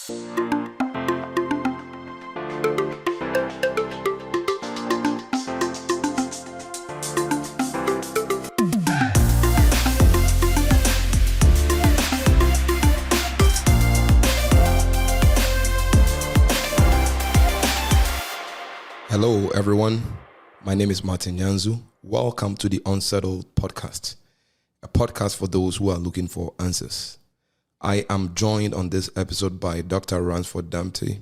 Hello, everyone. My name is Martin Yanzu. Welcome to the Unsettled Podcast, a podcast for those who are looking for answers. I am joined on this episode by Dr. Ransford Damptey,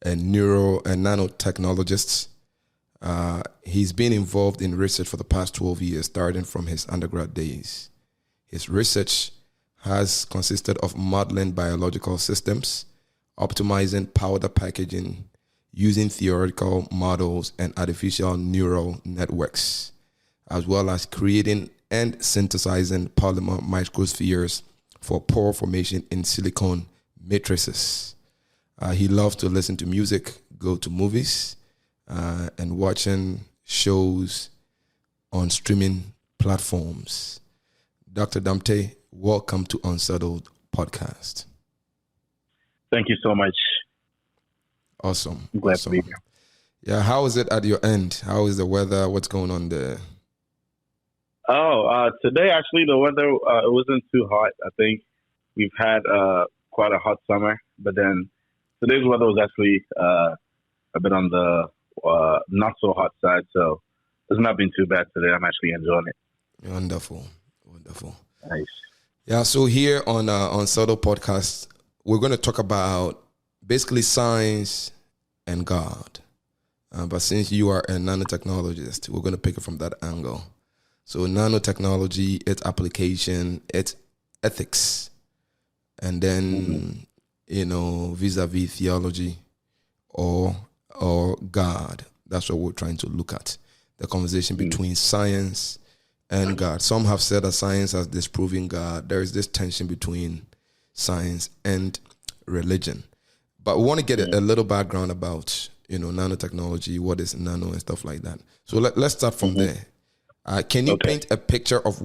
a nanotechnologist. He's been involved in research for the past 12 years, starting from his undergrad days. His research has consisted of modeling biological systems, optimizing powder packaging, using theoretical models and artificial neural networks, as well as creating and synthesizing polymer microspheres for pore formation in silicon matrices. He loves to listen to music, go to movies, and watching shows on streaming platforms. Dr. Damptey, welcome to Unsettled Podcast. Thank you so much. Awesome. I'm glad to be here. Yeah, how is it at your end? How is the weather? What's going on there? Today actually the weather it wasn't too hot. I think we've had quite a hot summer, but then today's weather was actually a bit on the not so hot side, so it's not been too bad today. I'm actually enjoying it. Wonderful. Nice. Yeah, so here on Unsettled Podcast, we're going to talk about basically science and God. But since you are a nanotechnologist, we're going to pick it from that angle. So nanotechnology, its application, its ethics, and then, vis-a-vis theology or God. That's what we're trying to look at. The conversation between science and God. Some have said that science has disproven God. There is this tension between science and religion. But we want to get a little background about, nanotechnology, what is nano and stuff like that. So let's start from there. Can you paint a picture of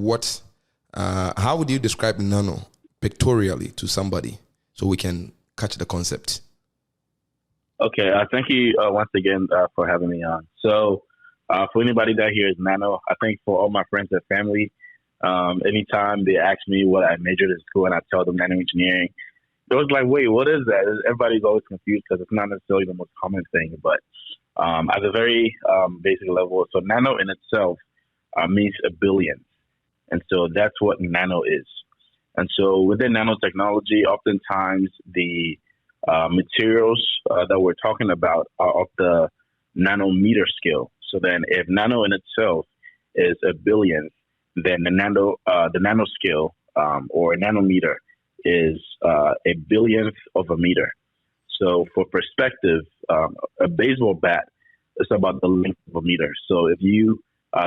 how would you describe nano pictorially to somebody so we can catch the concept? Okay, thank you once again for having me on. So for anybody that hears nano, I think for all my friends and family, anytime they ask me what I majored in school and I tell them nanoengineering, it was like, wait, what is that? Everybody's always confused because it's not necessarily the most common thing. But at a very basic level, so nano in itself means a billion. And so that's what nano is. And so within nanotechnology, oftentimes the materials that we're talking about are of the nanometer scale. So then if nano in itself is a billion, then the nanoscale or a nanometer is a billionth of a meter. So for perspective, a baseball bat is about the length of a meter. So if you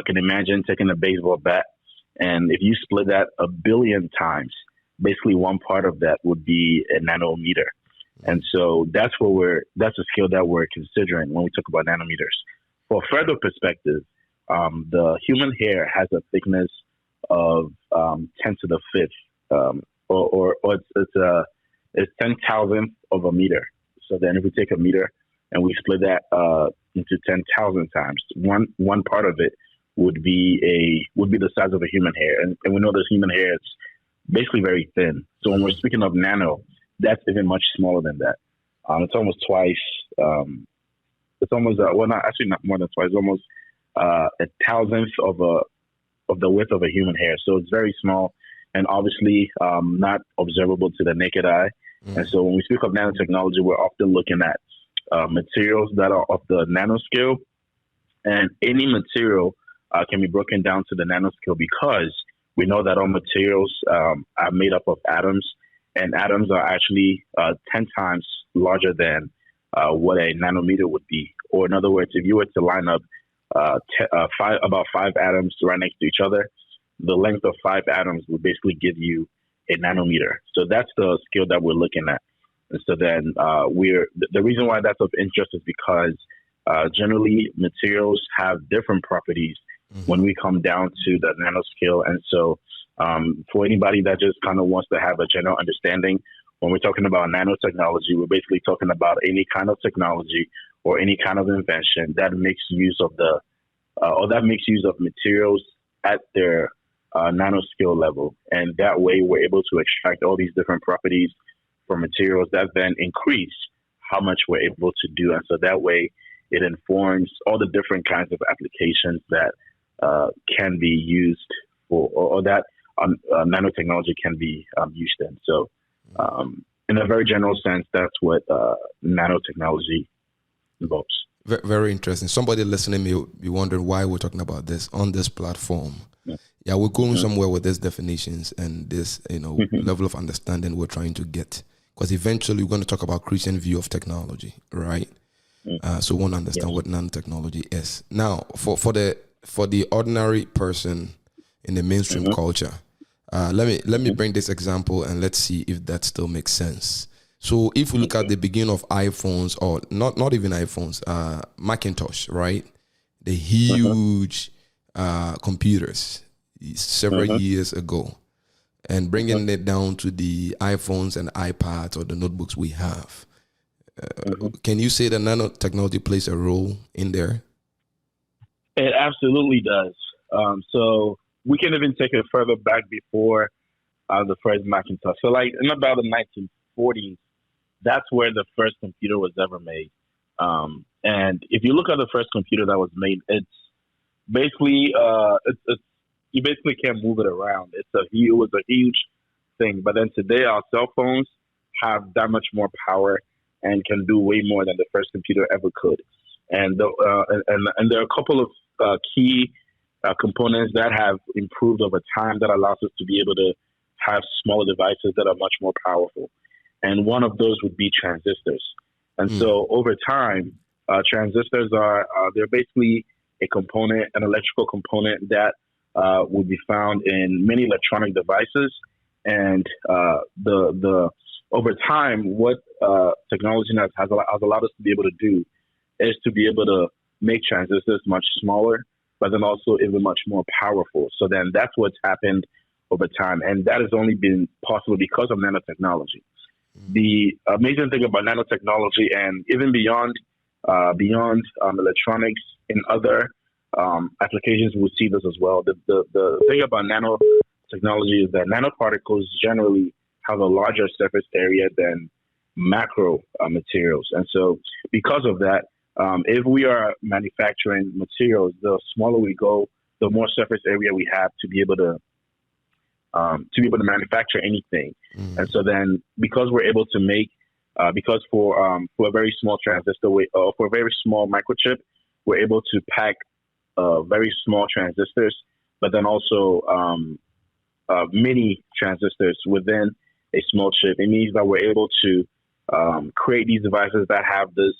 can imagine taking a baseball bat and if you split that a billion times, basically one part of that would be a nanometer. And so that's a scale that we're considering when we talk about nanometers. For further perspective, the human hair has a thickness of 10 to the fifth, or it's 10,000th of a meter. So then if we take a meter and we split that into 10,000 times, one part of it would be the size of a human hair. And we know this human hair is basically very thin. So when we're speaking of nano, that's even much smaller than that. It's almost twice. It's almost not more than twice. It's almost a thousandth of the width of a human hair. So it's very small and obviously not observable to the naked eye. And so when we speak of nanotechnology, we're often looking at materials that are of the nanoscale. And any material can be broken down to the nanoscale because we know that all materials are made up of atoms, and atoms are actually 10 times larger than what a nanometer would be. Or in other words, if you were to line up about five atoms right next to each other, the length of 5 atoms would basically give you a nanometer. So that's the scale that we're looking at. And so then the reason why that's of interest is because generally materials have different properties when we come down to the nanoscale. And so for anybody that just kind of wants to have a general understanding, when we're talking about nanotechnology, we're basically talking about any kind of technology or any kind of invention that makes use of materials at their nanoscale level. And that way we're able to extract all these different properties from materials that then increase how much we're able to do. And so that way it informs all the different kinds of applications that can be used for, or that nanotechnology can be used in. So in a very general sense, that's what nanotechnology involves. Very interesting. Somebody listening may be wondering why we're talking about this on this platform. Yeah, we're going somewhere with these definitions and this, level of understanding we're trying to get. Because eventually we're going to talk about Christian view of technology, right? So we want to understand what nanotechnology is. Now, for the ordinary person in the mainstream culture, let me bring this example and let's see if that still makes sense. So if we look at the beginning of iPhones, or not even iPhones, Macintosh, right? The huge computers several years ago, and bringing it down to the iPhones and iPads or the notebooks we have. Can you say that nanotechnology plays a role in there? It absolutely does. So we can even take it further back before the first Macintosh. So like in about the 1940s, that's where the first computer was ever made. And if you look at the first computer that was made, it's basically you basically can't move it around. It was a huge thing. But then today, our cell phones have that much more power and can do way more than the first computer ever could. And there are a couple of key components that have improved over time that allows us to be able to have smaller devices that are much more powerful. And one of those would be transistors. And so over time, transistors they're basically an electrical component that would be found in many electronic devices. And over time, what technology has allowed us to be able to do is to be able to make transistors much smaller, but then also even much more powerful. So then that's what's happened over time. And that has only been possible because of nanotechnology. The amazing thing about nanotechnology, and even beyond electronics, in other applications, we'll see this as well. The thing about nanotechnology is that nanoparticles generally have a larger surface area than macro materials. And so because of that, if we are manufacturing materials, the smaller we go, the more surface area we have to be able to manufacture anything. And so then because we're able to make, because for a very small transistor, or for a very small microchip, we're able to pack very small transistors, but then also mini transistors within a small chip. It means that we're able to create these devices that have this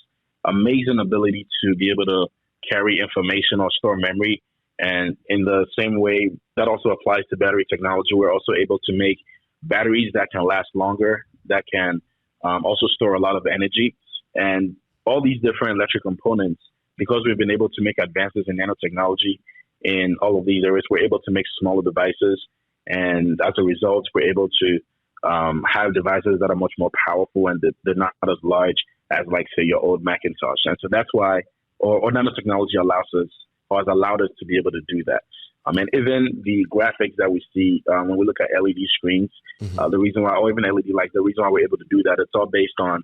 amazing ability to be able to carry information or store memory. And in the same way, that also applies to battery technology. We're also able to make batteries that can last longer, that can also store a lot of energy. And all these different electric components, because we've been able to make advances in nanotechnology in all of these areas, we're able to make smaller devices. And as a result, we're able to have devices that are much more powerful, and they're not as large as, like, say, your old Macintosh. And so that's why, or nanotechnology allows us, or has allowed us to be able to do that. And even the graphics that we see when we look at LED screens, the reason why, or even LED lights, the reason why we're able to do that, it's all based on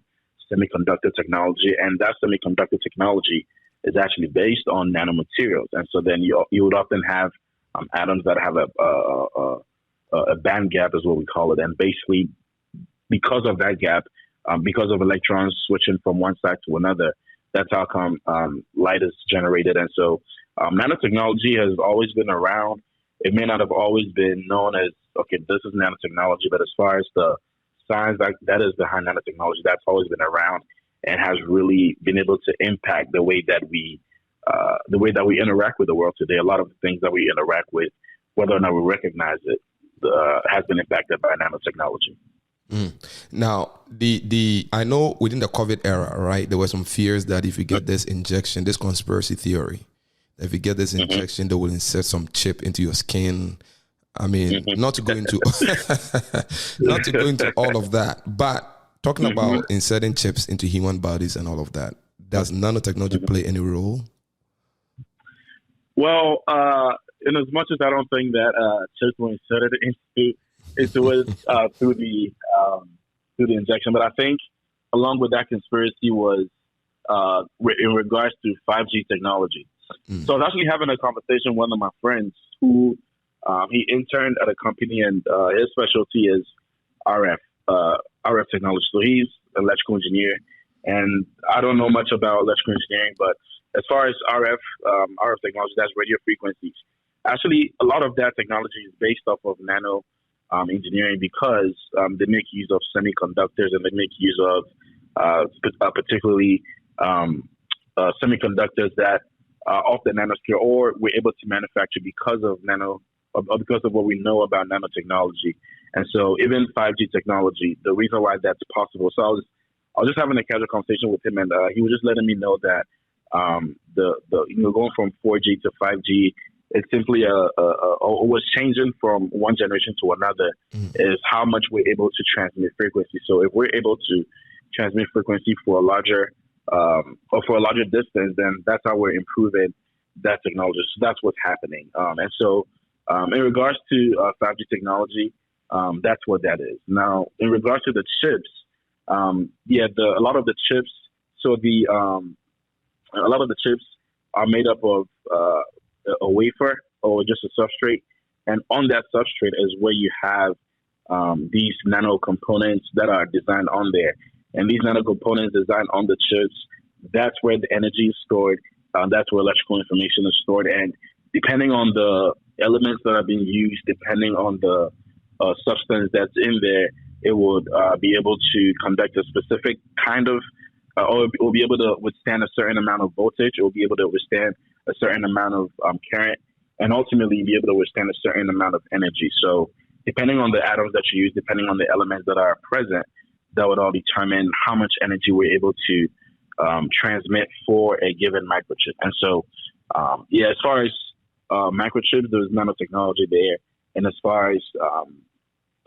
semiconductor technology. And that semiconductor technology is actually based on nanomaterials. And so then you would often have atoms that have a band gap, is what we call it. And basically, because of that gap, because of electrons switching from one side to another, that's how come light is generated. And so nanotechnology has always been around. It may not have always been known as, okay, this is nanotechnology, but as far as the science that is behind nanotechnology, that's always been around and has really been able to impact the way that we interact with the world today. A lot of the things that we interact with, whether or not we recognize it, has been impacted by nanotechnology. Now, I know within the COVID era, right, there were some fears that if you get this injection, this conspiracy theory, if you get this injection, they will insert some chip into your skin, I mean, not to go into not to go into all of that, but talking about inserting chips into human bodies and all of that, does nanotechnology play any role? Well, in as much as I don't think that chips were inserted into it through the injection, but I think along with that conspiracy was in regards to 5G technology. So I was actually having a conversation with one of my friends who he interned at a company, and his specialty is RF technology. So he's an electrical engineer, and I don't know much about electrical engineering, but as far as RF technology, that's radio frequencies. Actually, a lot of that technology is based off of nano engineering because they make use of semiconductors, and they make use of particularly semiconductors that are off the nanoscale, or we're able to manufacture because of because of what we know about nanotechnology. And so even 5G technology, the reason why that's possible. So I was just having a casual conversation with him, and he was just letting me know that going from 4G to 5G, it's simply what's changing from one generation to another is how much we're able to transmit frequency. So if we're able to transmit frequency for a larger distance, then that's how we're improving that technology. So that's what's happening. And so in regards to 5G technology, that's what that is. Now, in regards to the chips, a lot of the chips. So a lot of the chips are made up of a wafer or just a substrate, and on that substrate is where you have these nano components that are designed on there. And these nano components designed on the chips, that's where the energy is stored. That's where electrical information is stored. And depending on the elements that are being used, depending on the substance that's in there, it would be able to conduct a specific kind of, or it will be able to withstand a certain amount of voltage. It will be able to withstand a certain amount of current, and ultimately be able to withstand a certain amount of energy. So depending on the atoms that you use, depending on the elements that are present, that would all determine how much energy we're able to transmit for a given microchip. And so, as far as microchips, there's nanotechnology there. And as far as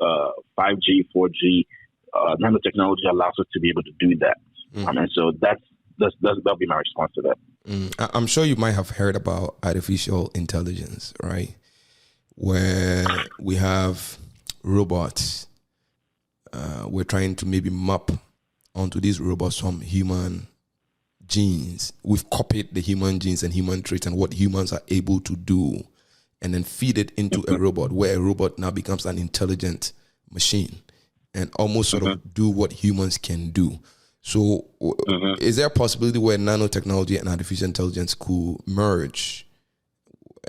5G, 4G, nanotechnology allows us to be able to do that. And so that'll be my response to that. I'm sure you might have heard about artificial intelligence, right? Where we have robots. We're trying to maybe map onto these robots some human genes. We've copied the human genes and human traits and what humans are able to do, and then feed it into a robot, where a robot now becomes an intelligent machine and almost sort of do what humans can do. So is there a possibility where nanotechnology and artificial intelligence could merge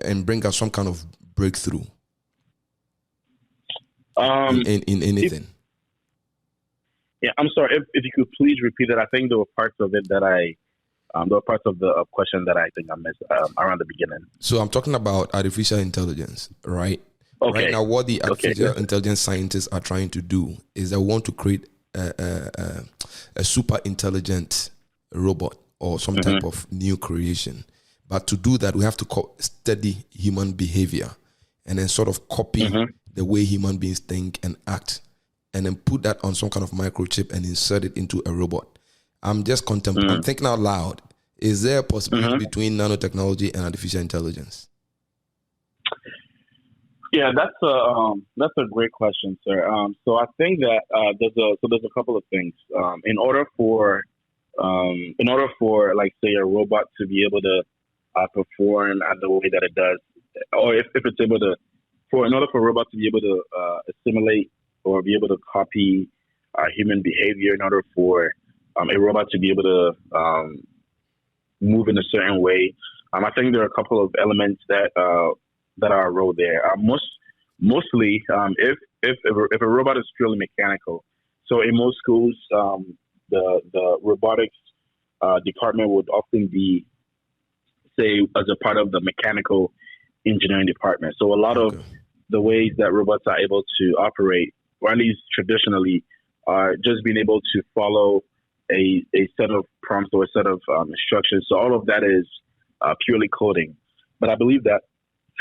and bring us some kind of breakthrough in anything? I'm sorry. If you could please repeat that. I think there were parts of it that there were parts of the question that I think I missed around the beginning. So I'm talking about artificial intelligence, right? Okay. Right now, what the artificial intelligence scientists are trying to do is they want to create a super intelligent robot or some type of new creation. But to do that, we have to study human behavior and then sort of copy the way human beings think and act, and then put that on some kind of microchip and insert it into a robot. I'm just I'm thinking out loud. Is there a possibility between nanotechnology and artificial intelligence? Yeah, that's a great question, sir. So I think that there's a couple of things. In order for like say a robot to be able to perform the way that it does, or if it's able to, in order for a robot to be able to assimilate or be able to copy human behavior, in order for a robot to be able to move in a certain way, I think there are a couple of elements that are a role there. Mostly, if a robot is purely mechanical, so in most schools, the robotics department would often be, say, as a part of the mechanical engineering department. So a lot of the ways that robots are able to operate, or at least traditionally, are just being able to follow a set of prompts or a set of instructions. So all of that is purely coding. But I believe that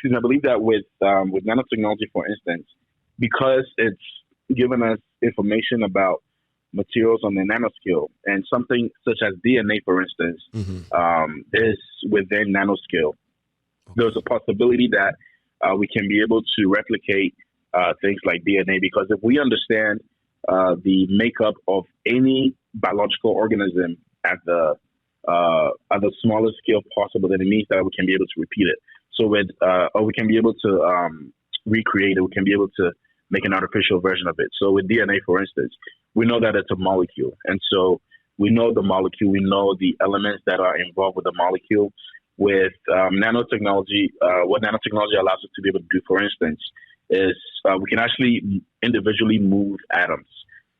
I believe that with nanotechnology, for instance, because it's given us information about materials on the nanoscale, and something such as DNA, for instance, is within nanoscale. There's a possibility that we can be able to replicate things like DNA, because if we understand the makeup of any biological organism at the smallest scale possible, then it means that we can be able to repeat it. So or we can be able to recreate it. We can be able to make an artificial version of it. So with DNA, for instance, we know that it's a molecule, and so we know the molecule. We know the elements that are involved with the molecule. With nanotechnology, what nanotechnology allows us to be able to do, for instance, is we can actually individually move atoms.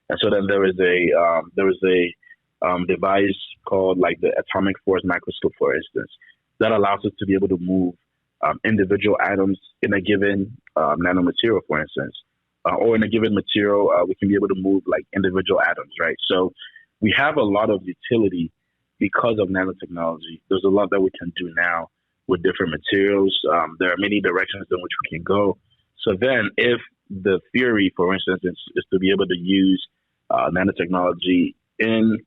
And so then there is a device called like the atomic force microscope, for instance, that allows us to be able to move individual atoms in a given nanomaterial, for instance, or in a given material, we can be able to move like individual atoms, right? So we have a lot of utility because of nanotechnology. There's a lot that we can do now with different materials. There are many directions in which we can go. So then if the theory, for instance, is to be able to use nanotechnology in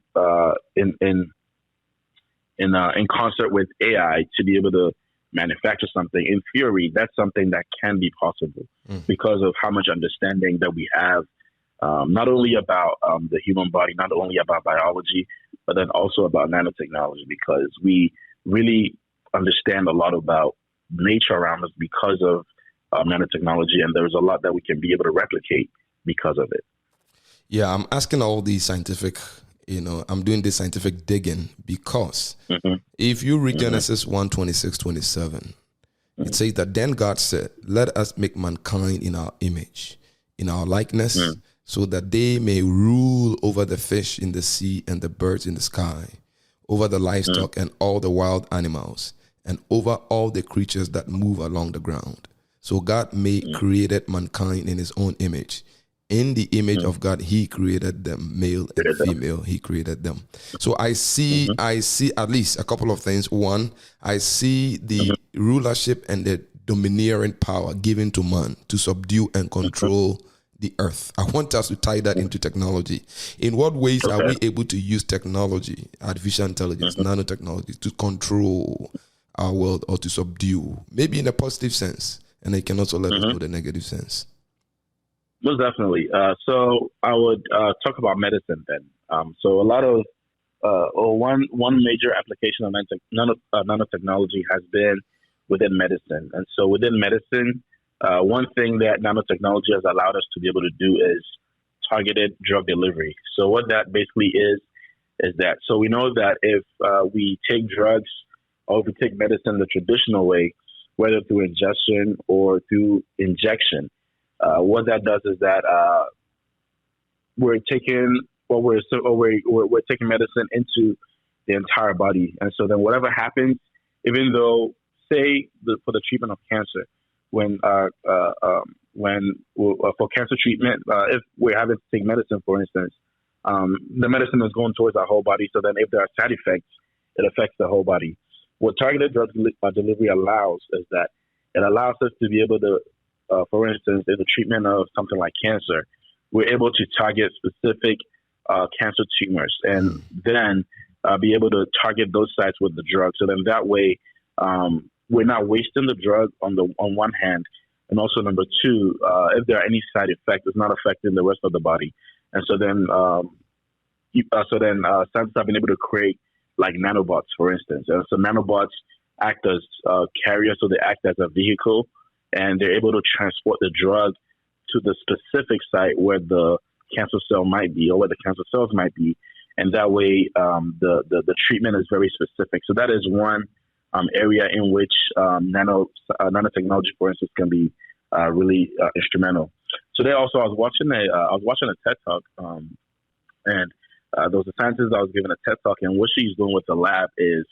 concert with AI to be able to manufacture something, in theory, that's something that can be possible because of how much understanding that we have, not only about the human body, not only about biology, but then also about nanotechnology, because we really understand a lot about nature around us because of nanotechnology, and there's a lot that we can be able to replicate because of it. Yeah, I'm asking all these scientific, I'm doing this scientific digging because if you read Genesis 1:26-27, it says that then God said, let us make mankind in our image, in our likeness, so that they may rule over the fish in the sea and the birds in the sky, over the livestock and all the wild animals, and over all the creatures that move along the ground. So God created mankind in his own image. In the image of God, he created them, male and female. He created them. So I see at least a couple of things. One, I see the rulership and the domineering power given to man to subdue and control the earth. I want us to tie that into technology. In what ways are we able to use technology, artificial intelligence, nanotechnology, to control our world or to subdue, maybe in a positive sense? And they can also let us know the negative sense. Most definitely. So I would talk about medicine then. So a lot of one major application of nanotechnology has been within medicine. And so within medicine, one thing that nanotechnology has allowed us to be able to do is targeted drug delivery. So what that basically is that, so we know that if we take drugs or if we take medicine the traditional way, whether through ingestion or through injection, what that does is that we're taking medicine into the entire body, and so then whatever happens, even though, say, for the treatment of cancer, when for cancer treatment, if we're having to take medicine, for instance, the medicine is going towards our whole body. So then, if there are side effects, it affects the whole body. What targeted drug delivery allows is that it allows us to be able to, for instance, in the treatment of something like cancer, we're able to target specific cancer tumors and then be able to target those sites with the drug. So then that way, we're not wasting the drug on one hand, and also number two, if there are any side effects, it's not affecting the rest of the body. And so then, scientists have been able to create like nanobots, for instance. And so nanobots act as carriers, so they act as a vehicle, and they're able to transport the drug to the specific site where the cancer cell might be or where the cancer cells might be. And that way, the treatment is very specific. So that is one area in which nanotechnology, for instance, can be really instrumental. Today, also, I was watching a TED Talk, and there was a scientist that was giving a TED Talk, and what she's doing with the lab is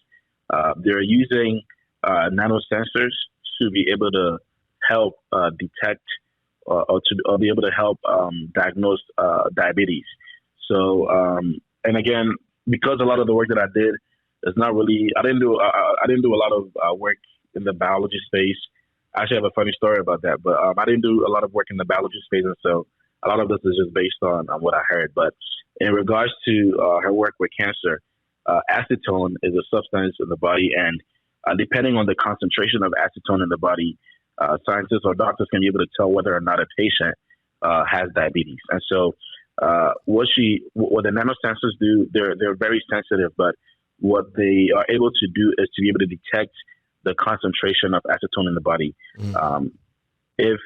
they're using nanosensors to be able to help detect or be able to help diagnose diabetes. So, and again, because a lot of the work that I did is not really, I didn't do a lot of work in the biology space. I actually have a funny story about that. But I didn't do a lot of work in the biology space, and so a lot of this is just based on what I heard. But in regards to her work with cancer, acetone is a substance in the body, and depending on the concentration of acetone in the body, scientists or doctors can be able to tell whether or not a patient has diabetes. And so, what the nanosensors do, they're very sensitive, but what they are able to do is to be able to detect the concentration of acetone in the body. If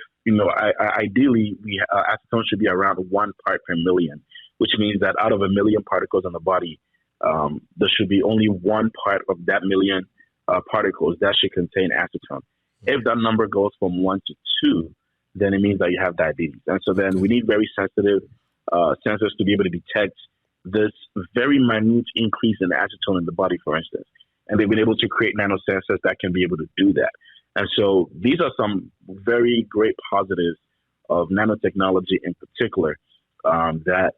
ideally, acetone should be around 1 part per million, which means that out of a million particles in the body, there should be only 1 part of that million particles that should contain acetone. If that number goes from 1 to 2, then it means that you have diabetes. And so then we need very sensitive sensors to be able to detect this very minute increase in acetone in the body, for instance. And they've been able to create nanosensors that can be able to do that. And so these are some very great positives of nanotechnology in particular that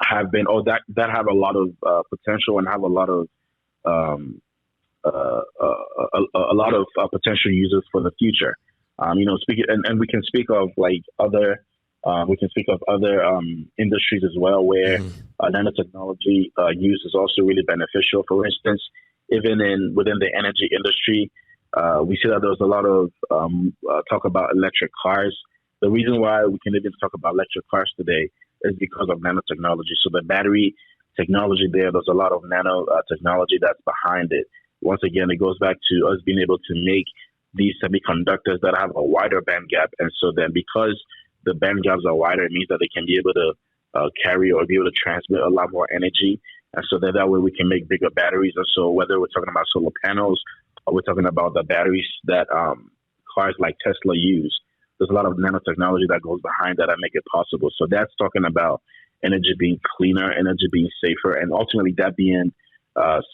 have been, that have a lot of potential and have a lot of potential uses for the future. Speaking, and we can speak of other industries as well where nanotechnology use is also really beneficial. For instance, even within the energy industry, we see that there's a lot of talk about electric cars. The reason why we can even talk about electric cars today is because of nanotechnology. So the battery technology there's a lot of nanotechnology that's behind it. Once again, it goes back to us being able to make these semiconductors that have a wider band gap. And so then because the band gaps are wider, it means that they can be able to carry or be able to transmit a lot more energy. And so that way we can make bigger batteries. And so whether we're talking about solar panels or we're talking about the batteries that cars like Tesla use, there's a lot of nanotechnology that goes behind that make it possible. So that's talking about energy being cleaner, energy being safer, and ultimately that being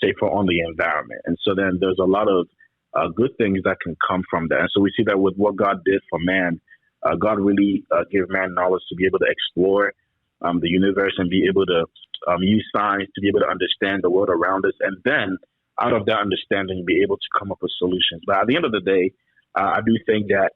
safer on the environment. And so then there's a lot of good things that can come from that. And so we see that with what God did for man, God really gave man knowledge to be able to explore the universe and be able to use science to be able to understand the world around us. And then out of that understanding, be able to come up with solutions. But at the end of the day, I do think that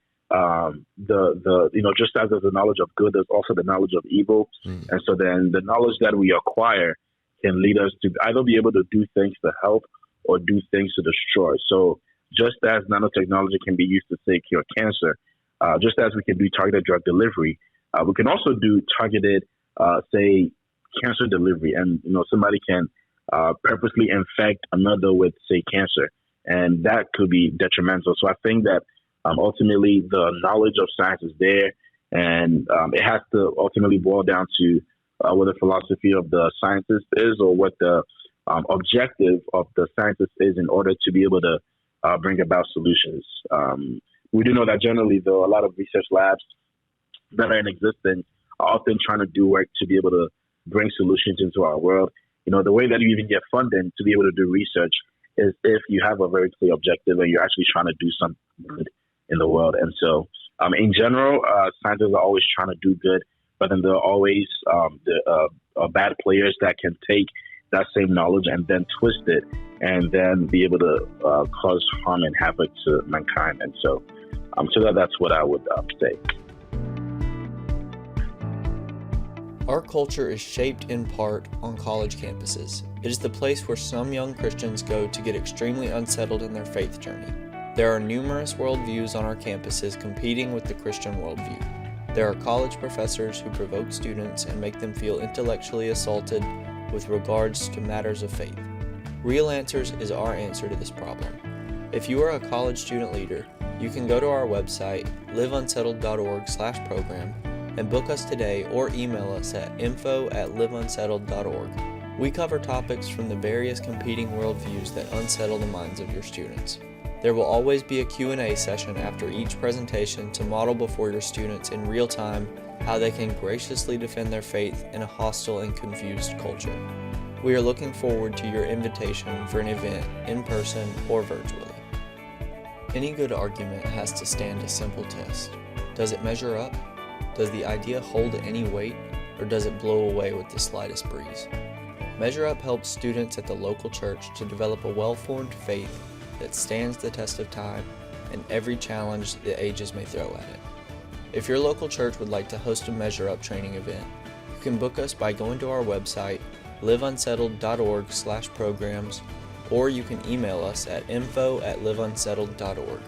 just as there's the knowledge of good, there's also the knowledge of evil. And so then the knowledge that we acquire can lead us to either be able to do things to help or do things to destroy. So just as nanotechnology can be used to, say, cure cancer, just as we can do targeted drug delivery, we can also do targeted, say, cancer delivery. And, somebody can purposely infect another with, say, cancer, and that could be detrimental. So I think that ultimately the knowledge of science is there, and it has to ultimately boil down to what the philosophy of the scientist is or what the objective of the scientist is in order to be able to bring about solutions. We do know that generally, though, a lot of research labs that are in existence are often trying to do work to be able to bring solutions into our world. The way that you even get funding to be able to do research is if you have a very clear objective and you're actually trying to do something good in the world. And so, in general, scientists are always trying to do good, but then there are always bad players that can take that same knowledge and then twist it and then be able to cause harm and havoc to mankind. And so that's what I would say. Our culture is shaped in part on college campuses. It is the place where some young Christians go to get extremely unsettled in their faith journey. There are numerous worldviews on our campuses competing with the Christian worldview. There are college professors who provoke students and make them feel intellectually assaulted with regards to matters of faith. Real Answers is our answer to this problem. If you are a college student leader, you can go to our website, liveunsettled.org/program, and book us today or email us at info@liveunsettled.org. We cover topics from the various competing worldviews that unsettle the minds of your students. There will always be a Q&A session after each presentation to model before your students in real time how they can graciously defend their faith in a hostile and confused culture. We are looking forward to your invitation for an event in person or virtually. Any good argument has to stand a simple test. Does it measure up? Does the idea hold any weight, or does it blow away with the slightest breeze? Measure Up helps students at the local church to develop a well-formed faith that stands the test of time and every challenge the ages may throw at it. If your local church would like to host a Measure Up training event, you can book us by going to our website, liveunsettled.org/programs, or you can email us at info@liveunsettled.org.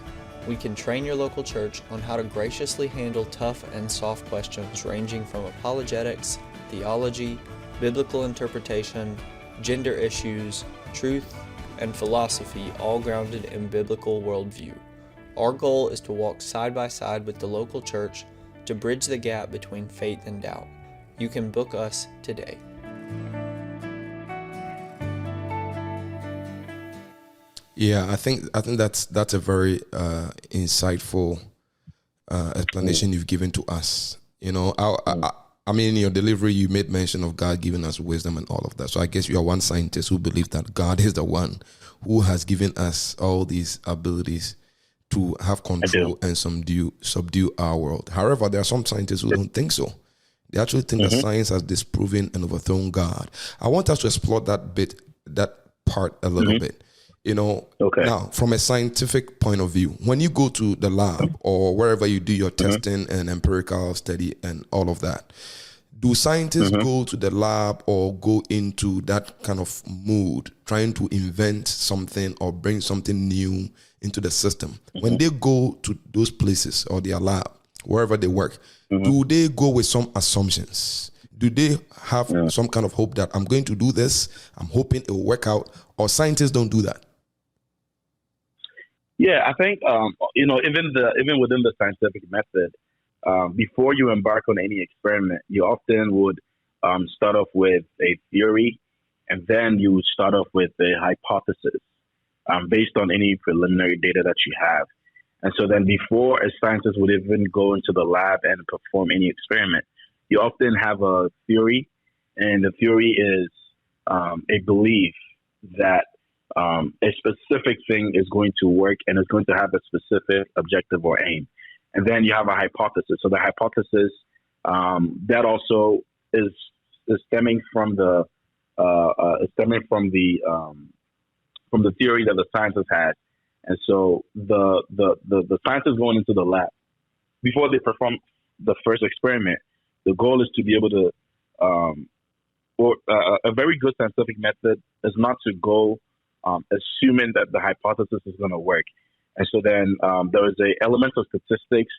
We can train your local church on how to graciously handle tough and soft questions ranging from apologetics, theology, biblical interpretation, gender issues, truth, and philosophy, all grounded in biblical worldview. Our goal is to walk side by side with the local church to bridge the gap between faith and doubt. You can book us today. Yeah, I think that's a very insightful explanation you've given to us. You know, I mean, in your delivery, you made mention of God giving us wisdom and all of that. So I guess you are one scientist who believes that God is the one who has given us all these abilities to have control and subdue our world. However, there are some scientists who don't think so. They actually think that science has disproven and overthrown God. I want us to explore that part a little bit. You know, now from a scientific point of view, when you go to the lab or wherever you do your testing and empirical study and all of that, do scientists go to the lab or go into that kind of mood, trying to invent something or bring something new into the system? When they go to those places or their lab, wherever they work, do they go with some assumptions? Do they have some kind of hope that I'm going to do this, I'm hoping it will work out, or scientists don't do that? Yeah, I think even within the scientific method, before you embark on any experiment, you often would start off with a theory, and then you would start off with a hypothesis based on any preliminary data that you have. And so then before a scientist would even go into the lab and perform any experiment, you often have a theory, and the theory is a belief that a specific thing is going to work and is going to have a specific objective or aim. And then you have a hypothesis. So the hypothesis that also is stemming from the theory that the scientist had. And so the scientists going into the lab, before they perform the first experiment, the goal is to be able to, a very good scientific method is not to go assuming that the hypothesis is going to work. And so then there is an element of statistics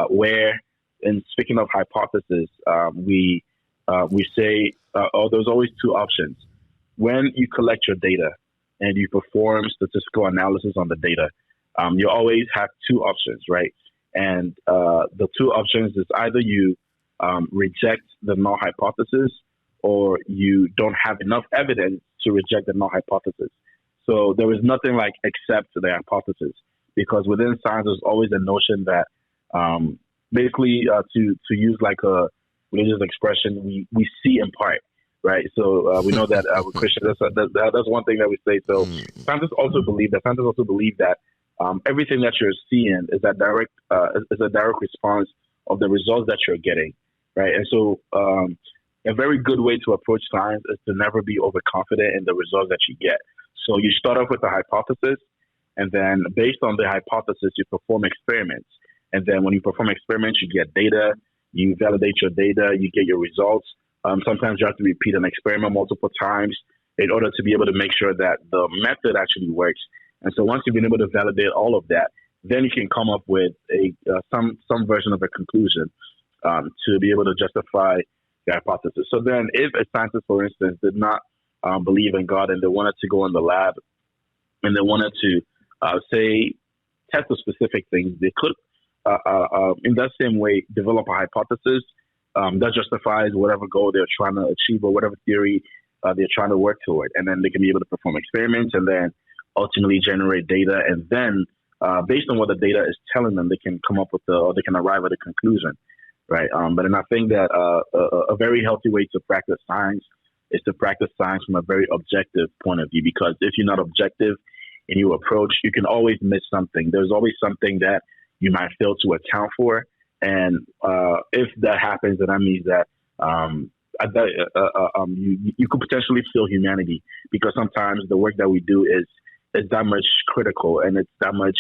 where, in speaking of hypothesis, we say, there's always two options. When you collect your data and you perform statistical analysis on the data, you always have two options, right? And the two options is either you reject the null hypothesis or you don't have enough evidence to reject the null hypothesis. So there is nothing like accept the hypothesis, because within science there's always a notion that basically to use like a religious expression, we see in part, right? So we know that with Christians, that's one thing that we say. So scientists also believe that everything that you're seeing is a direct response of the results that you're getting, right? And so a very good way to approach science is to never be overconfident in the results that you get. So you start off with a hypothesis, and then based on the hypothesis, you perform experiments. And then when you perform experiments, you get data, you validate your data, you get your results. Sometimes you have to repeat an experiment multiple times in order to be able to make sure that the method actually works. And so once you've been able to validate all of that, then you can come up with some version of a conclusion to be able to justify the hypothesis. So then if a scientist, for instance, did not believe in God and they wanted to go in the lab and they wanted to, say, test a specific thing, they could, in that same way, develop a hypothesis that justifies whatever goal they're trying to achieve or whatever theory they're trying to work toward. And then they can be able to perform experiments and then ultimately generate data. And then based on what the data is telling them, they can come up with they can arrive at a conclusion, right? But I think that a very healthy way to practice science is to practice science from a very objective point of view, because if you're not objective in your approach, you can always miss something. There's always something that you might fail to account for. And if that happens, then that means that you could potentially fail humanity, because sometimes the work that we do is that much critical and it's that much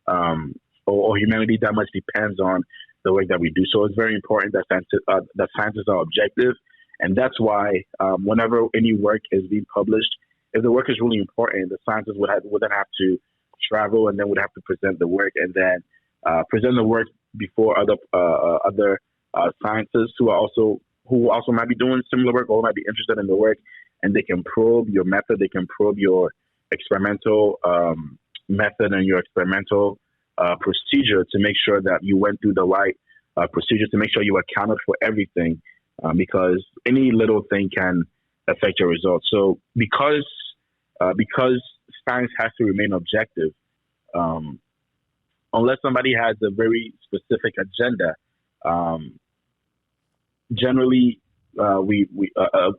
or humanity that much depends on the work that we do. So it's very important that scientists are objective, and that's why whenever any work is being published, if the work is really important, the scientists would then have to travel and then would have to present the work, and then present the work before other scientists who also might be doing similar work or might be interested in the work, and they can probe your method, they can probe your experimental method and your experimental procedure to make sure that you went through the right procedure, to make sure you accounted for everything, because any little thing can affect your results. So because science has to remain objective, unless somebody has a very specific agenda, generally a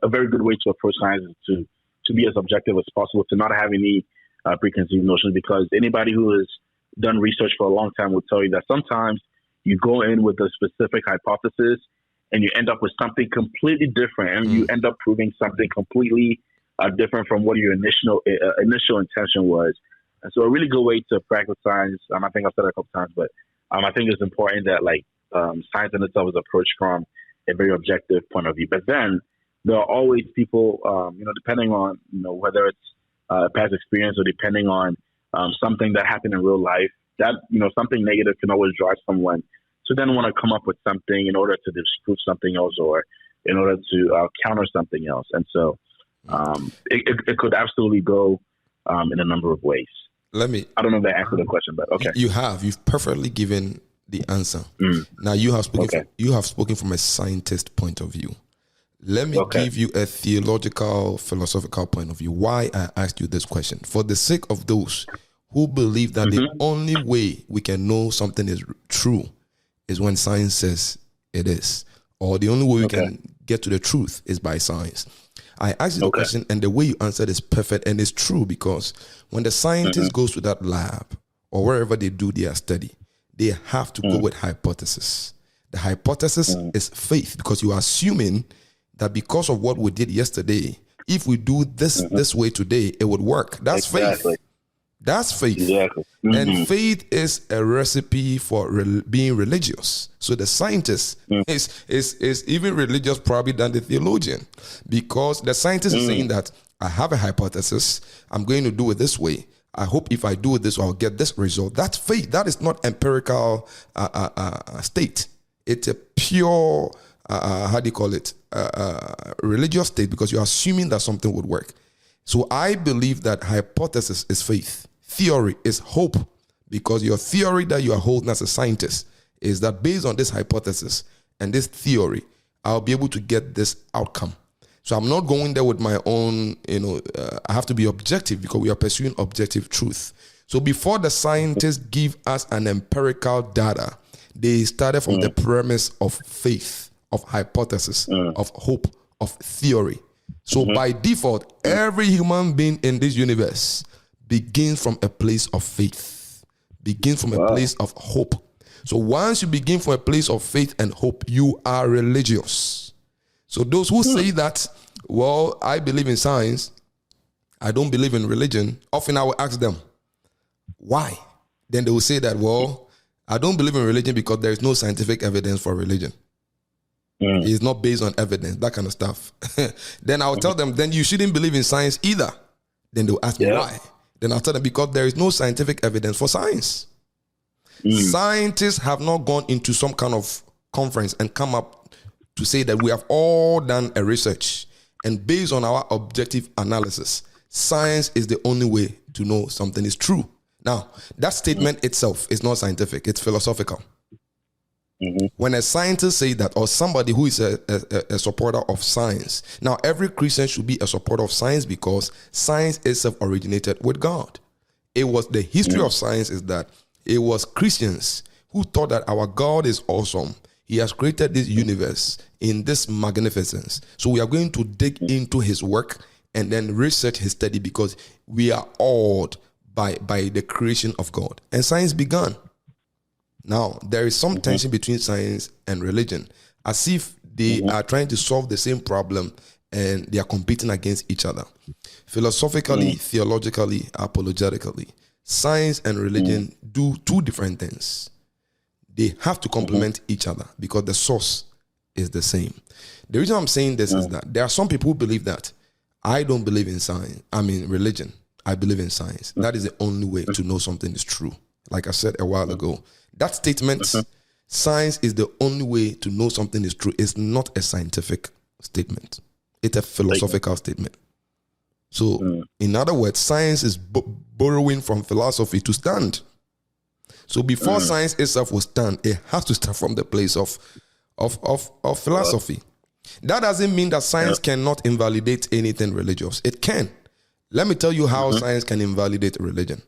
very good way to approach science is to be as objective as possible, to not have any preconceived notions, because anybody who has done research for a long time will tell you that sometimes you go in with a specific hypothesis and you end up with something completely different, and you end up proving something completely different from what your initial intention was. And so a really good way to practice science, I think I've said it a couple times, but I think it's important that science in itself is approached from a very objective point of view. But then there are always people, depending on, whether it's past experience or depending on something that happened in real life, that, something negative can always drive someone to then want to come up with something in order to disprove something else or in order to counter something else. And so it could absolutely go in a number of ways. I don't know if that answered the question, but okay. You've perfectly given the answer. Now you have spoken from a scientist point of view. Let me give you a theological, philosophical point of view. Why I asked you this question. For the sake of those who believe that the only way we can know something is true is when science says it is, or the only way we can get to the truth is by science. I asked you the question, and the way you answered is perfect, and it's true, because when the scientist goes to that lab or wherever they do their study, they have to go with hypothesis. The hypothesis is faith, because you are assuming that because of what we did yesterday, if we do this way today, it would work. That's faith. That's faith. Exactly. And faith is a recipe for being religious. So the scientist is even religious probably than the theologian, because the scientist is saying that I have a hypothesis, I'm going to do it this way. I hope if I do it this way, I'll get this result. That's faith. That is not empirical state. It's a pure, religious state, because you're assuming that something would work. So I believe that hypothesis is faith. Theory is hope, because your theory that you are holding as a scientist is that based on this hypothesis and this theory, I'll be able to get this outcome. So I'm not going there with my own, I have to be objective, because we are pursuing objective truth. So before the scientists give us an empirical data, they started from the premise of faith, of hypothesis, of hope, of theory. So by default, every human being in this universe begins from a place of faith, begins from a place of hope. So once you begin from a place of faith and hope, you are religious. So those who say that, well, I believe in science, I don't believe in religion, often I will ask them, why? Then they will say that, well, I don't believe in religion because there is no scientific evidence for religion. It's not based on evidence, that kind of stuff. Then I'll tell them, then you shouldn't believe in science either. Then they'll ask me why. Then I'll tell them, because there is no scientific evidence for science. Scientists have not gone into some kind of conference and come up to say that we have all done a research, and based on our objective analysis, science is the only way to know something is true. Now, that statement itself is not scientific, it's philosophical. When a scientist say that, or somebody who is a supporter of science, now every Christian should be a supporter of science, because science itself originated with God. It was the history of science is that it was Christians who thought that our God is awesome. He has created this universe in this magnificence. So we are going to dig into his work and then research his study, because we are awed by the creation of God. And science began. Now, there is some tension between science and religion, as if they are trying to solve the same problem and they are competing against each other. Philosophically, theologically, apologetically, science and religion do two different things. They have to complement each other because the source is the same. The reason I'm saying this is that there are some people who believe that I don't believe in science. I mean, religion. I believe in science. That is the only way to know something is true. Like I said a while ago, that statement, science is the only way to know something is true, is not a scientific statement. It's a philosophical statement. So, in other words, science is borrowing from philosophy to stand. So before science itself will stand, it has to start from the place of philosophy. That doesn't mean that science cannot invalidate anything religious. It can. Let me tell you how science can invalidate religion.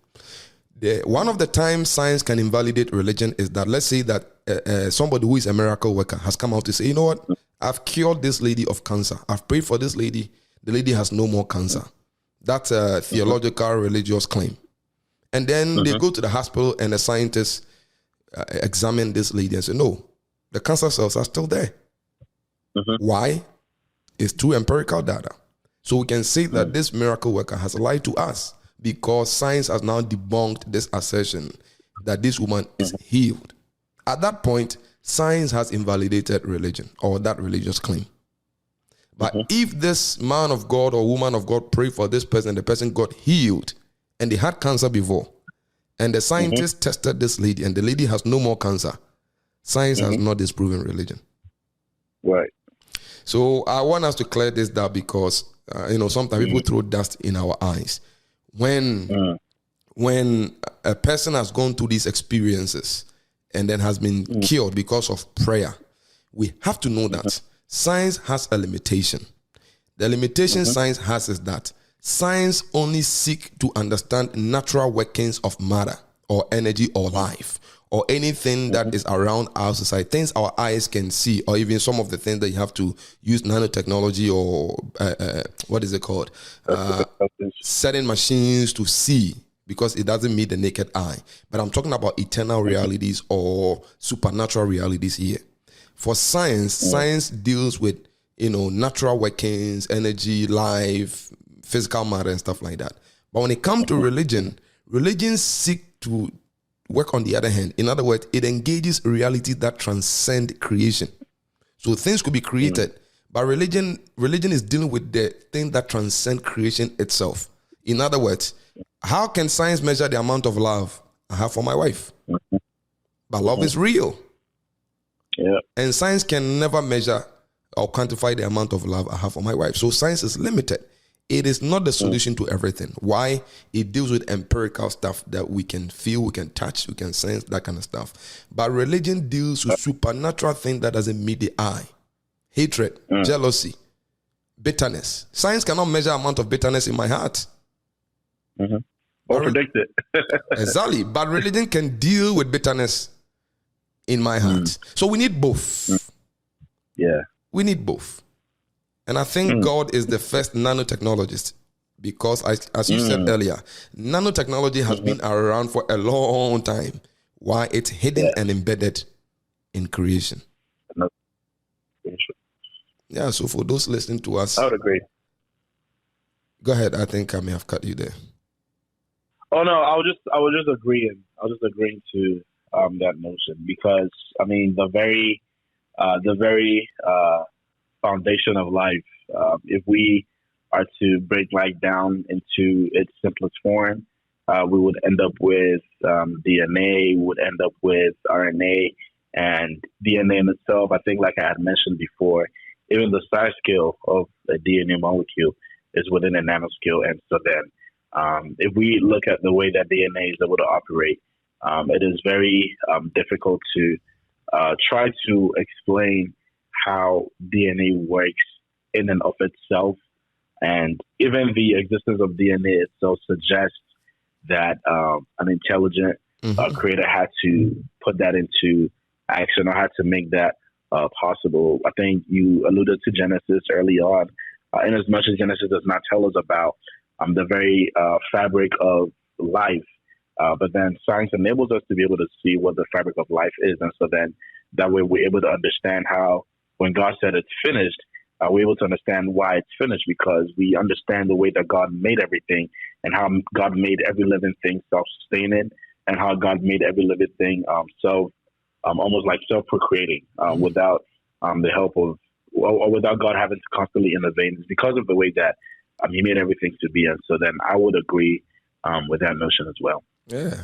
One of the times science can invalidate religion is that, let's say that somebody who is a miracle worker has come out to say, you know what, I've cured this lady of cancer. I've prayed for this lady. The lady has no more cancer. That's a theological religious claim. And then they go to the hospital and the scientists examine this lady and say, no, the cancer cells are still there. Why? It's through empirical data. So we can say that this miracle worker has lied to us because science has now debunked this assertion that this woman is healed. At that point, science has invalidated religion or that religious claim. But if this man of God or woman of God prayed for this person, the person got healed, and they had cancer before, and the scientists tested this lady, and the lady has no more cancer, science has not disproven religion. Right. So I want us to clear this down because, sometimes people throw dust in our eyes. When a person has gone through these experiences and then has been cured because of prayer, we have to know that science has a limitation. The limitation science has is that science only seeks to understand natural workings of matter or energy or life or anything that is around our society, things our eyes can see, or even some of the things that you have to use nanotechnology or what is it called? Certain machines to see, because it doesn't meet the naked eye. But I'm talking about eternal realities or supernatural realities here. For science, science deals with, natural workings, energy, life, physical matter and stuff like that. But when it comes to religion seek to work on the other hand. In other words, it engages realities that transcend creation. So things could be created, but religion is dealing with the thing that transcend creation itself. In other words, how can science measure the amount of love I have for my wife? But love is real. Yeah. And science can never measure or quantify the amount of love I have for my wife. So science is limited. It is not the solution to everything. Why? It deals with empirical stuff that we can feel, we can touch, we can sense, that kind of stuff. But religion deals with supernatural things that doesn't meet the eye. Hatred, jealousy, bitterness. Science cannot measure amount of bitterness in my heart. Or predict it. Exactly. But religion can deal with bitterness in my heart. So we need both. Yeah. We need both. And I think God is the first nanotechnologist because, as you said earlier, nanotechnology has been around for a long time. Why? It's hidden and embedded in creation. Yeah, so for those listening to us... I would agree. Go ahead. I think I may have cut you there. Oh, no, I was just agreeing. I was just agreeing to that notion because, I mean, the very foundation of life. If we are to break life down into its simplest form, we would end up with DNA, we would end up with RNA, and DNA in itself, I think like I had mentioned before, even the size scale of a DNA molecule is within a nanoscale. And so then if we look at the way that DNA is able to operate, it is very difficult to try to explain how DNA works in and of itself. And even the existence of DNA itself suggests that an intelligent creator had to put that into action or had to make that possible. I think you alluded to Genesis early on. In as much as Genesis does not tell us about the very fabric of life, but then science enables us to be able to see what the fabric of life is. And so then that way we're able to understand how when God said it's finished, we're able to understand why it's finished because we understand the way that God made everything and how God made every living thing self-sustaining, and how God made every living thing almost like self-procreating without the help of, or without God having to constantly intervene. It's because of the way that He made everything to be. And so then I would agree with that notion as well. Yeah.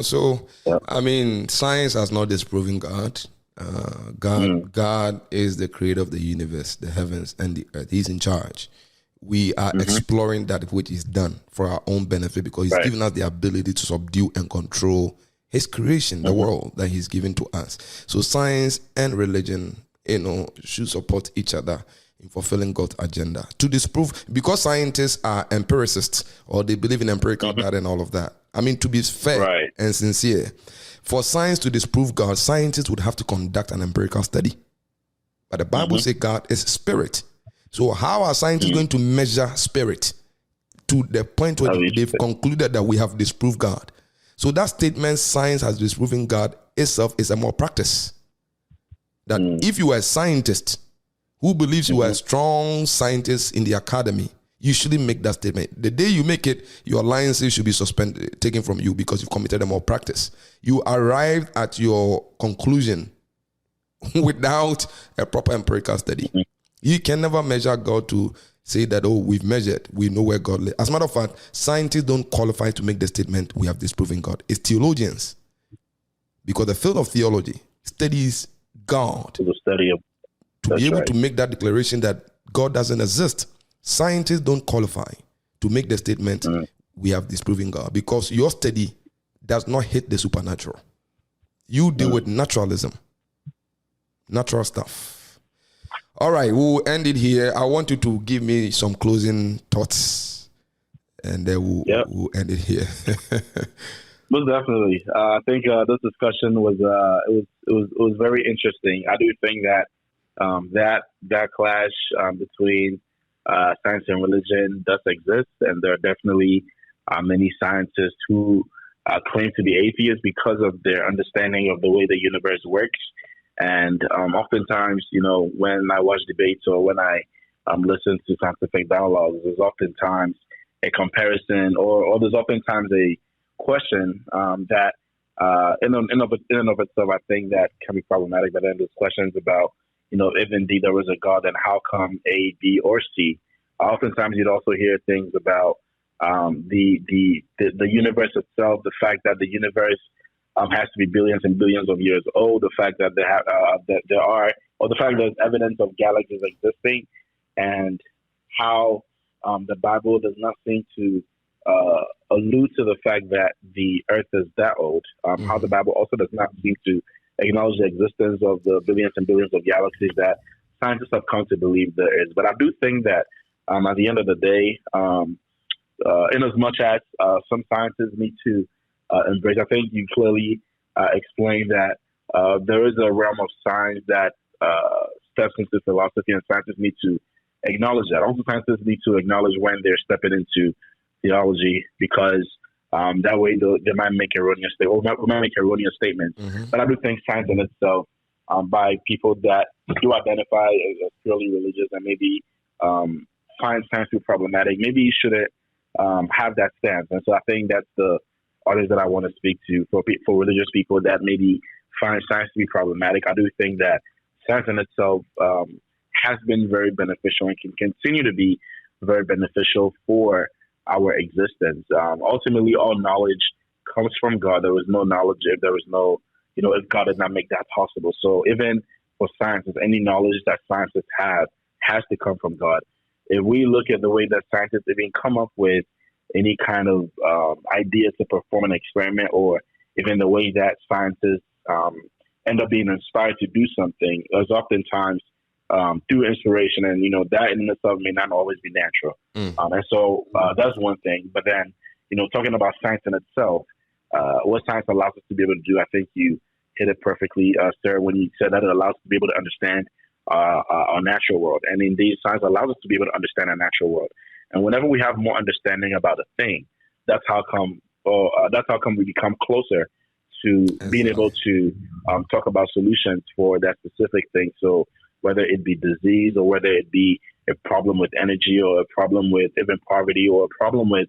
So, yeah. I mean, science has not disproven God. God is the creator of the universe, the heavens and the earth. He's in charge. We are exploring that which is done for our own benefit, because He's given us the ability to subdue and control His creation, the world that He's given to us. So science and religion, should support each other in fulfilling God's agenda. To disprove, because scientists are empiricists, or they believe in empirical data and all of that. I mean, to be fair and sincere, for science to disprove God, scientists would have to conduct an empirical study. But the Bible says God is spirit. So how are scientists going to measure spirit to the point where they've concluded that we have disproved God? So that statement, science has disproven God, itself is a more practice. That if you are a scientist who believes you are a strong scientist in the academy, you shouldn't make that statement. The day you make it, your license should be suspended, taken from you, because you've committed a malpractice. You arrived at your conclusion without a proper empirical study. You can never measure God to say that, we've measured, we know where God lives. As a matter of fact, scientists don't qualify to make the statement, we have disproven God. It's theologians. Because the field of theology studies God. To the study of, to be able to make that declaration that God doesn't exist. Scientists don't qualify to make the statement, we have disproven God, because your study does not hit the supernatural. You deal with naturalism, natural stuff. All right, we'll end it here. I want you to give me some closing thoughts, and then we'll end it here. Most definitely. I think this discussion was it was very interesting. I do think that that clash between science and religion does exist, and there are definitely many scientists who claim to be atheists because of their understanding of the way the universe works. And oftentimes, when I watch debates or when I listen to scientific dialogues, there's oftentimes a comparison, or there's oftentimes a question that in and of itself, I think that can be problematic. But then there's questions about, if indeed there was a God, then how come A, B, or C? Oftentimes, you'd also hear things about the universe itself, the fact that the universe has to be billions and billions of years old, the fact that the fact there's evidence of galaxies existing, and how the Bible does not seem to allude to the fact that the Earth is that old. How the Bible also does not seem to acknowledge the existence of the billions and billions of galaxies that scientists have come to believe there is. But I do think that at the end of the day, in as much as some scientists need to embrace, I think you clearly explained that there is a realm of science that steps into philosophy, and scientists need to acknowledge that. Also, scientists need to acknowledge when they're stepping into theology, because that way they might make erroneous statements. But I do think science in itself, by people that do identify as purely religious and maybe find science to be problematic, maybe you shouldn't have that stance. And so I think that's the audience that I want to speak to, for religious people that maybe find science to be problematic. I do think that science in itself has been very beneficial and can continue to be very beneficial for our existence. Ultimately, all knowledge comes from God. There is no knowledge if there is no, if God did not make that possible. So even for scientists, any knowledge that scientists have has to come from God. If we look at the way that scientists even come up with any kind of idea to perform an experiment, or even the way that scientists end up being inspired to do something, is oftentimes through inspiration, and that in itself may not always be natural. And so that's one thing. But then, talking about science in itself, what science allows us to be able to do, I think you hit it perfectly, sir, when you said that it allows us to be able to understand our natural world. And indeed, science allows us to be able to understand our natural world. And whenever we have more understanding about a thing, that's how come we become closer to being able to talk about solutions for that specific thing. So whether it be disease, or whether it be a problem with energy, or a problem with even poverty, or a problem with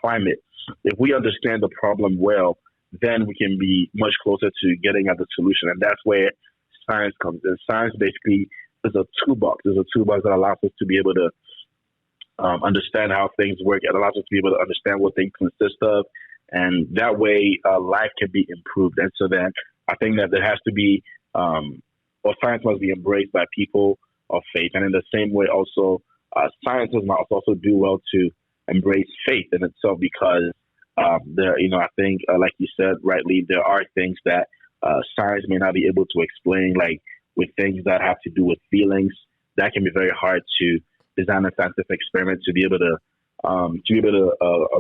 climate. If we understand the problem well, then we can be much closer to getting at the solution. And that's where science comes in. Science basically is a toolbox. It's a toolbox that allows us to be able to understand how things work. It allows us to be able to understand what things consist of. And that way, life can be improved. And so then I think that there has to be, or science must be embraced by people of faith. And in the same way, also, scientists must also do well to embrace faith in itself, because I think, like you said rightly, there are things that science may not be able to explain, like with things that have to do with feelings. That can be very hard to design a scientific experiment to be able to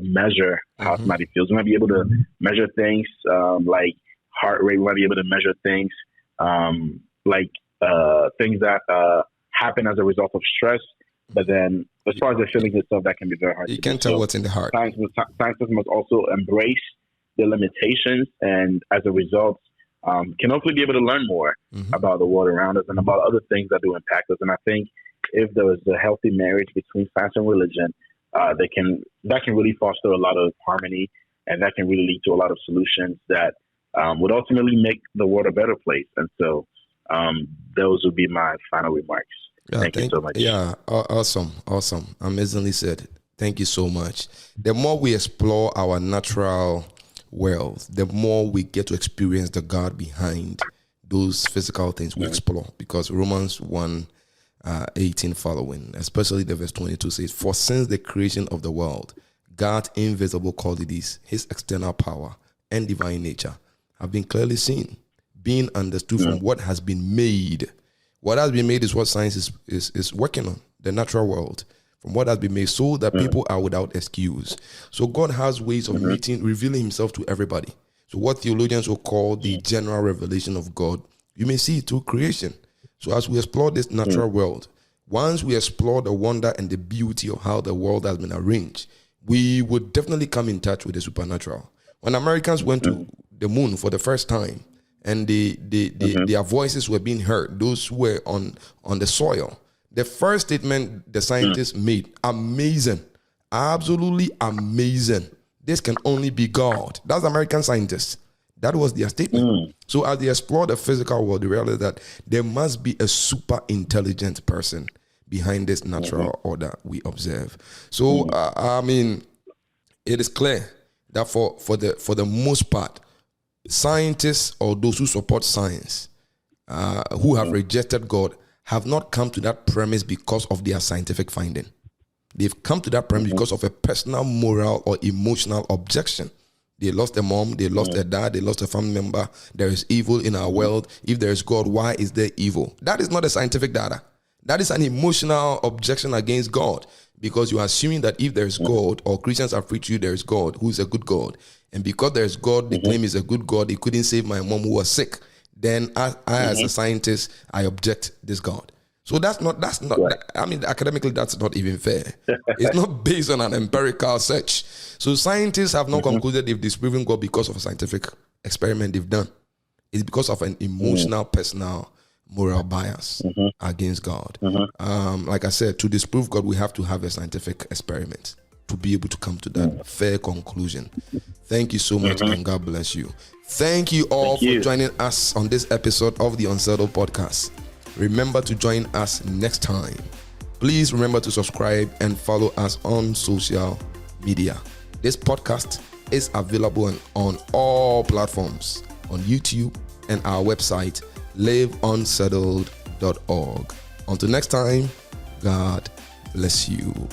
measure how somebody feels. We might be able to measure things like heart rate. We might be able to measure things like things that happen as a result of stress. But then, as far as the feelings itself, that can be very hard. You can't tell what's in the heart. Scientists must also embrace the limitations, and as a result, can hopefully be able to learn more about the world around us and about other things that do impact us. And I think if there is a healthy marriage between science and religion, that can really foster a lot of harmony, and that can really lead to a lot of solutions that would ultimately make the world a better place. And so, those would be my final remarks. Yeah, thank you so much. Yeah, awesome. Amazingly said. Thank you so much. The more we explore our natural world, the more we get to experience the God behind those physical things we explore. Because Romans 1:18 following, especially the verse 22 says, "For since the creation of the world, God's invisible qualities, his external power and divine nature have been clearly seen, being understood from what has been made." What has been made is what science is working on, the natural world, from what has been made, so that people are without excuse. So God has ways of revealing himself to everybody. So what theologians will call the general revelation of God, you may see it through creation. So as we explore this natural world, once we explore the wonder and the beauty of how the world has been arranged, we would definitely come in touch with the supernatural. When Americans went to the moon for the first time, and their voices were being heard, those who were on the soil, the first statement the scientists made, amazing, absolutely amazing. This can only be God. That's American scientists. That was their statement. So as they explore the physical world, they realize that there must be a super intelligent person behind this natural order we observe. So, it is clear that for the most part, scientists or those who support science, who have rejected God, have not come to that premise because of their scientific finding. They've come to that premise because of a personal, moral, or emotional objection. They lost a mom, they lost a dad, they lost a family member. There is evil in our world. If there is God, why is there evil? That is not a scientific data. That is an emotional objection against God, because you are assuming that if there is God, or Christians have preached you there is God, who is a good God, and because there is God, they claim is a good God, he couldn't save my mom who was sick. Then I as a scientist, I object this God. So that's not, academically, that's not even fair. It's not based on an empirical search. So scientists have not concluded they've disproven God because of a scientific experiment they've done. It's because of an emotional, personal, moral bias against God. Like I said, to disprove God, we have to have a scientific experiment to be able to come to that fair conclusion. Thank you so much, and God bless you. Thank you all for joining us on this episode of the Unsettled Podcast. Remember to join us next time. Please remember to subscribe and follow us on social media. This podcast is available on all platforms, on YouTube and our website, liveunsettled.org. Until next time, God bless you.